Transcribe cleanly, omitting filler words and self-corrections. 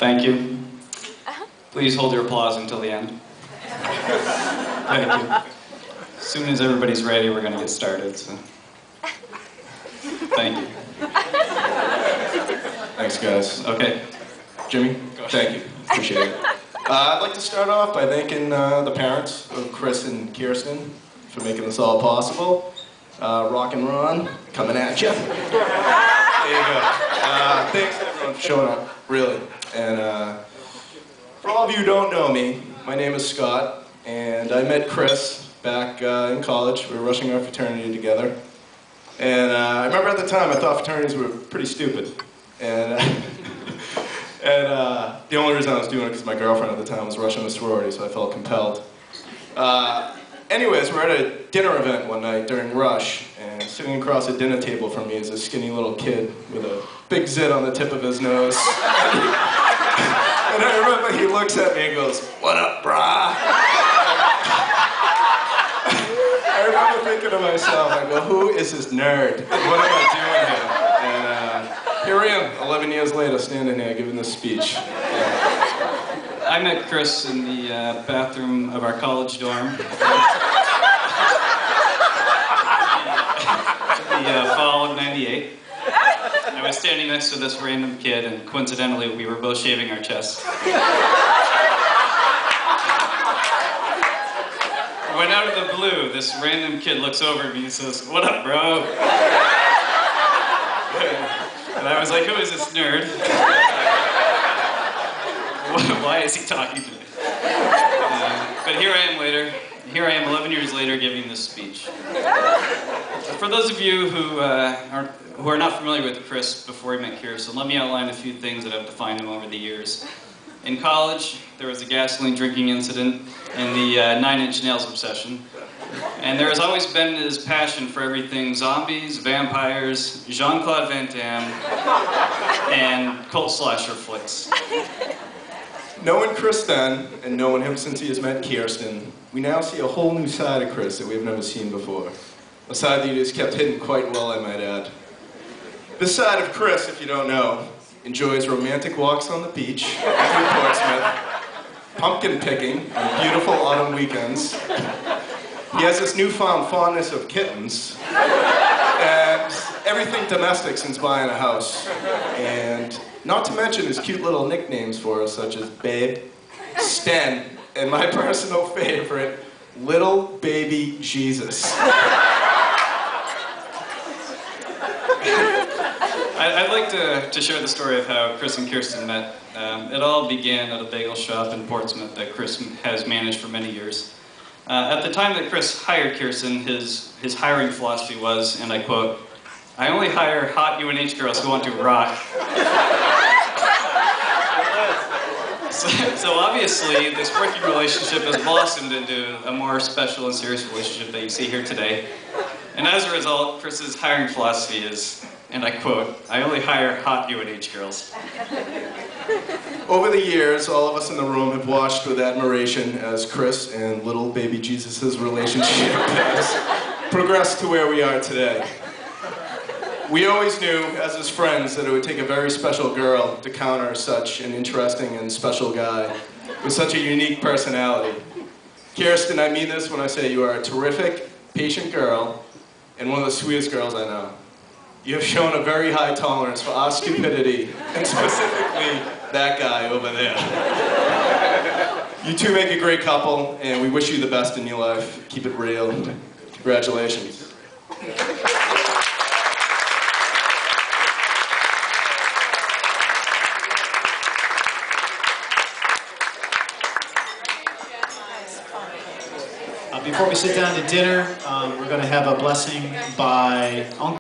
Thank you. Please hold your applause until the end. Thank you. As soon as everybody's ready, we're going to get started. So. Thank you. Thanks, guys. Okay. Jimmy, thank you. Appreciate it. I'd like to start off by thanking the parents of Chris and Kirsten for making this all possible. Rock and Ron, coming at you. There you go. Thanks everyone for showing up, really. And for all of you who don't know me, my name is Scott, and I met Chris back in college. We were rushing our fraternity together. And I remember at the time I thought fraternities were pretty stupid. And the only reason I was doing it because my girlfriend at the time was rushing a sorority, so I felt compelled. Anyways, we're at a dinner event one night during rush, and sitting across a dinner table from me is a skinny little kid with a big zit on the tip of his nose. And I remember he looks at me and goes, "What up, brah?" I remember thinking to myself, I go, who is this nerd? What am I doing here? And here I am, 11 years later, standing here giving this speech. I met Chris in the bathroom of our college dorm. The fall of '98. I was standing next to this random kid, and coincidentally, we were both shaving our chests. When out of the blue, this random kid looks over at me and says, "What up, bro?" And I was like, "Who is this nerd? Why is he talking to me?" But here I am 11 years later, giving this speech. For those of you who are not familiar with Chris before he met Kirsten, let me outline a few things that have defined him over the years. In college, there was a gasoline drinking incident and the 9 Inch Nails obsession. And there has always been his passion for everything zombies, vampires, Jean-Claude Van Damme, and cult slasher flicks. Knowing Chris then, and knowing him since he has met Kirsten, we now see a whole new side of Chris that we've never seen before. A side that he has kept hidden quite well, I might add. This side of Chris, if you don't know, enjoys romantic walks on the beach in Portsmouth, pumpkin picking on beautiful autumn weekends. He has this newfound fondness of kittens, and everything domestic since buying a house. And not to mention his cute little nicknames for us, such as Babe, Sten, and my personal favorite, Little Baby Jesus. I'd like to share the story of how Chris and Kirsten met. It all began at a bagel shop in Portsmouth that Chris has managed for many years. At the time that Chris hired Kirsten, his hiring philosophy was, and I quote, "I only hire hot UNH girls who want to rock." So obviously, this working relationship has blossomed into a more special and serious relationship that you see here today. And as a result, Chris's hiring philosophy is, and I quote, "I only hire hot UNH girls." Over the years, all of us in the room have watched with admiration as Chris and Little Baby Jesus' relationship has progressed to where we are today. We always knew, as his friends, that it would take a very special girl to counter such an interesting and special guy with such a unique personality. Kirsten, I mean this when I say you are a terrific, patient girl, and one of the sweetest girls I know. You have shown a very high tolerance for our stupidity, and specifically that guy over there. You two make a great couple, and we wish you the best in your life. Keep it real. Congratulations. Before we sit down to dinner, we're going to have a blessing by Uncle